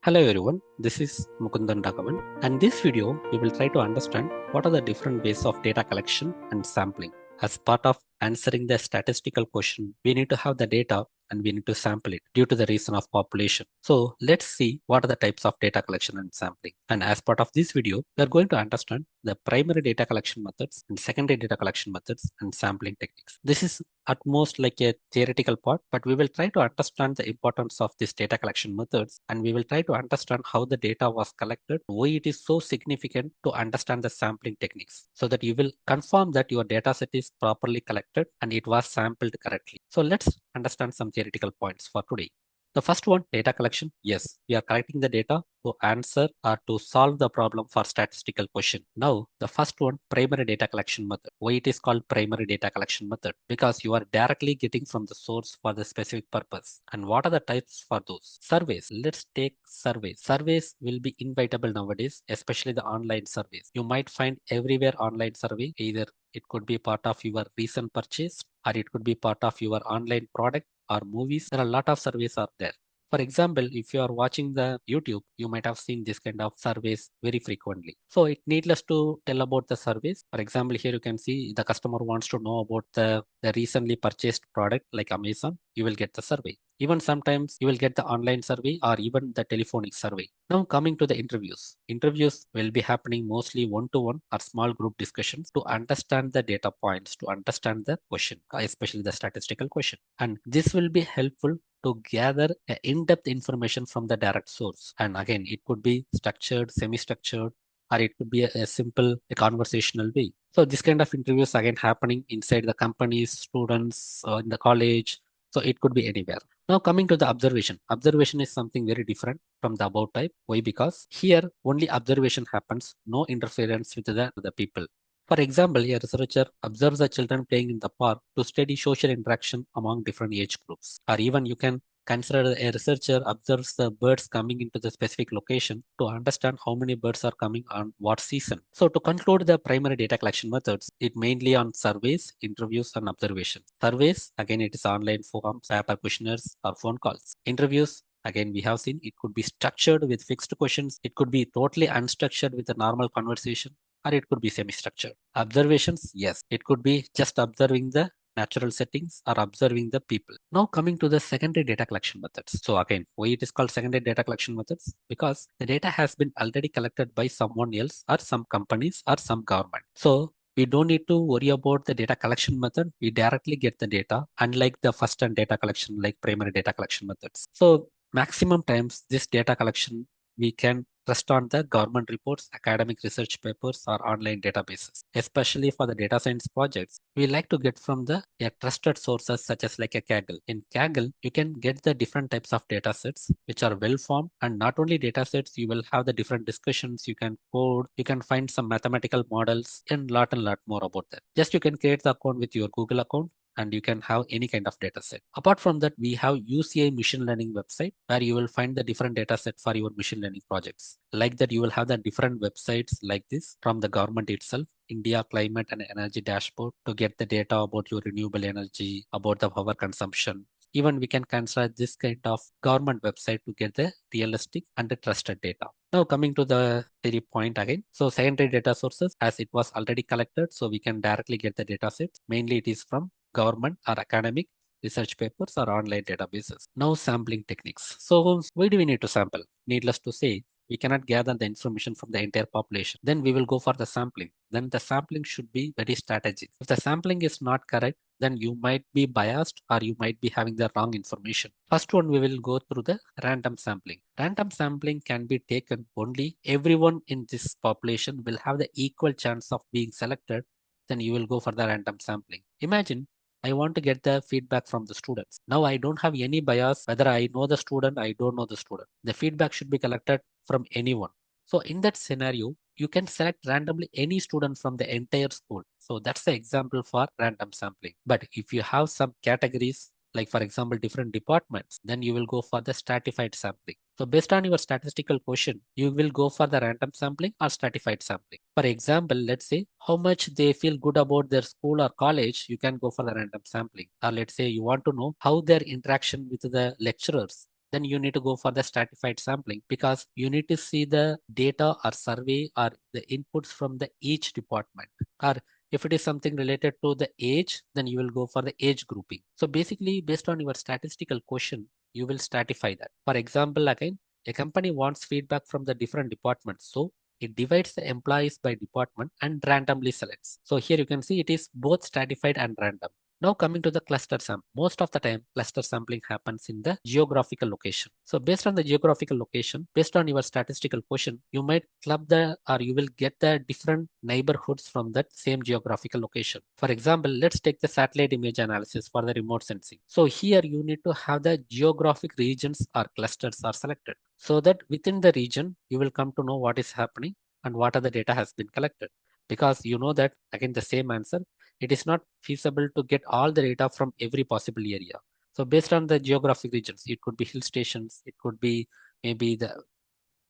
Hello everyone, this is Mukundan Raghavan, and this video we will try to understand what are the different ways of data collection and sampling. As part of answering the statistical question, we need to have the data and we need to sample it due to the reason of population. So let's see what are the types of data collection and sampling. And as part of this video, we are going to understand the primary data collection methods and secondary data collection methods and sampling techniques. This is at most like a theoretical part, but we will try to understand the importance of these data collection methods and we will try to understand how the data was collected, why it is so significant to understand the sampling techniques so that you will confirm that your data set is properly collected and it was sampled correctly. So let's understand some theoretical points for today. The first one, data collection. Yes, we are collecting the data to answer or to solve the problem for statistical question. Now, the first one, primary data collection method. Why it is called primary data collection method? Because you are directly getting from the source for the specific purpose. And what are the types for those? Surveys. Let's take surveys. Surveys will be inevitable nowadays, especially the online surveys. You might find everywhere online survey, either it could be part of your recent purchase or it could be part of your online product or movies. There are a lot of surveys are there. For example, if you are watching the YouTube, you might have seen this kind of surveys very frequently. So it needless to tell about the surveys. For example, here you can see the customer wants to know about the recently purchased product like Amazon, you will get the survey. Even sometimes you will get the online survey or even the telephonic survey. Now coming to the interviews. Interviews will be happening mostly one-to-one or small group discussions to understand the data points, to understand the question, especially the statistical question. And this will be helpful to gather in-depth information from the direct source. And again, it could be structured, semi-structured, or it could be a simple a conversational way. So this kind of interviews again happening inside the companies, students, in the college. So it could be anywhere. Now coming to the observation. Observation is something very different from the above type. Why? Because here only observation happens, no interference with the people. For example, a researcher observes the children playing in the park to study social interaction among different age groups. Or even you can consider a researcher observes the birds coming into the specific location to understand how many birds are coming on what season. So to conclude the primary data collection methods, it mainly on surveys, interviews, and observations. Surveys, again, it is online forms, paper questionnaires, or phone calls. Interviews, again, we have seen it could be structured with fixed questions. It could be totally unstructured with a normal conversation, or it could be semi-structured. Observations, yes, it could be just observing the natural settings or observing the people. Now coming to the secondary data collection methods. So again, why it is called secondary data collection methods? Because the data has been already collected by someone else or some companies or some government. So we don't need to worry about the data collection method. We directly get the data, unlike the first and data collection, like primary data collection methods. So maximum times this data collection we can trust on the government reports, academic research papers, or online databases. Especially for the data science projects, we like to get from the trusted sources such as like a Kaggle. In Kaggle, you can get the different types of data sets which are well formed, and not only data sets, you will have the different discussions, you can code, you can find some mathematical models, and lot more about that. Just you can create the account with your Google account and you can have any kind of data set. Apart from that, we have UCI machine learning website where you will find the different data set for your machine learning projects. Like that, you will have the different websites like this from the government itself, India Climate and Energy Dashboard, to get the data about your renewable energy, about the power consumption. Even we can consider this kind of government website to get the realistic and the trusted data. Now coming to the theory point again. So secondary data sources, as it was already collected, so we can directly get the data sets. Mainly it is from government or academic research papers or online databases. Now sampling techniques. So why do we need to sample? Needless to say, we cannot gather the information from the entire population. Then we will go for the sampling. Then the sampling should be very strategic. If the sampling is not correct, then you might be biased or you might be having the wrong information. First one, we will go through the random sampling. Random sampling can be taken only everyone in this population will have the equal chance of being selected. Then you will go for the random sampling. Imagine I want to get the feedback from the students. Now I don't have any bias whether I know the student, I don't know the student. The feedback should be collected from anyone. So in that scenario, you can select randomly any student from the entire school. So that's the example for random sampling. But if you have some categories, like for example, different departments, then you will go for the stratified sampling. So based on your statistical question, you will go for the random sampling or stratified sampling. For example, let's say how much they feel good about their school or college, you can go for the random sampling. Or let's say you want to know how their interaction with the lecturers, then you need to go for the stratified sampling because you need to see the data or survey or the inputs from the each department. Or if it is something related to the age, then you will go for the age grouping. So basically, based on your statistical question, you will stratify that. For example, again, a company wants feedback from the different departments. So it divides the employees by department and randomly selects. So here you can see it is both stratified and random. Now coming to the cluster sample, most of the time cluster sampling happens in the geographical location. So based on the geographical location, based on your statistical question, you might club the or you will get the different neighborhoods from that same geographical location. For example, let's take the satellite image analysis for the remote sensing. So here you need to have the geographic regions or clusters are selected so that within the region, you will come to know what is happening and what are the data has been collected. Because you know that again the same answer, it is not feasible to get all the data from every possible area. So based on the geographic regions, it could be hill stations, it could be maybe the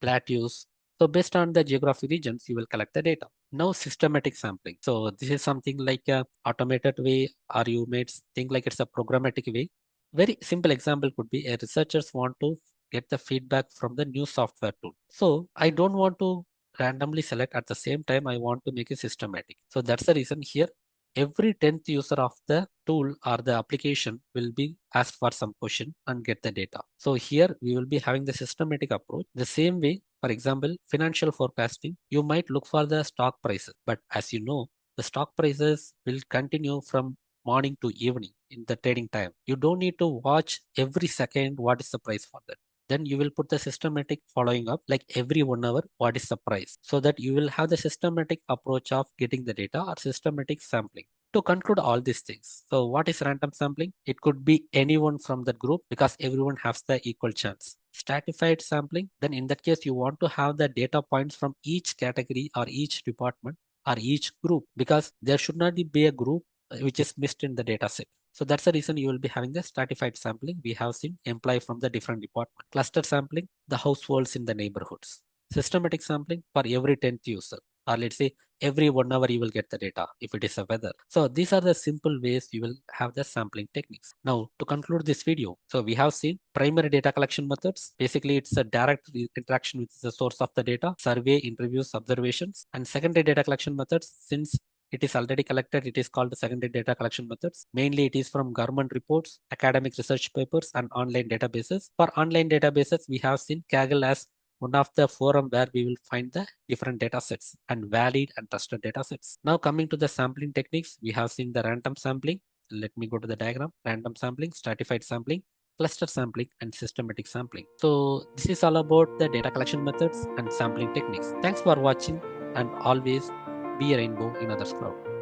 plateaus. So based on the geographic regions, you will collect the data. Now systematic sampling. So this is something like a automated way, or you may think like it's a programmatic way. Very simple example could be a researchers want to get the feedback from the new software tool. So I don't want to randomly select at the same time. I want to make it systematic. So that's the reason here every 10th user of the tool or the application will be asked for some question and get the data. So here we will be having the systematic approach. The same way, for example, financial forecasting, you might look for the stock prices, but as you know, the stock prices will continue from morning to evening in the trading time. You don't need to watch every second what is the price for that. Then you will put the systematic following up like every 1 hour what is the price, so that you will have the systematic approach of getting the data or systematic sampling. To conclude all these things, so what is random sampling? It could be anyone from the group because everyone has the equal chance. Stratified sampling, then in that case you want to have the data points from each category or each department or each group, because there should not be a group which is missed in the data set. So that's the reason you will be having the stratified sampling. We have seen employee from the different department. Cluster sampling, the households in the neighborhoods. Systematic sampling for every 10th user, or let's say every 1 hour you will get the data if it is a weather. So these are the simple ways you will have the sampling techniques. Now to conclude this video, so we have seen primary data collection methods. Basically it's a direct interaction with the source of the data, survey, interviews, observations. And secondary data collection methods, since it is already collected, it is called the secondary data collection methods. Mainly it is from government reports, academic research papers, and online databases. For online databases, we have seen Kaggle as one of the forum where we will find the different data sets and valid and trusted data sets. Now coming to the sampling techniques, we have seen the random sampling. Let me go to the diagram. Random sampling, stratified sampling, cluster sampling, and systematic sampling. So this is all about the data collection methods and sampling techniques. Thanks for watching, and always be a rainbow in others' crowd.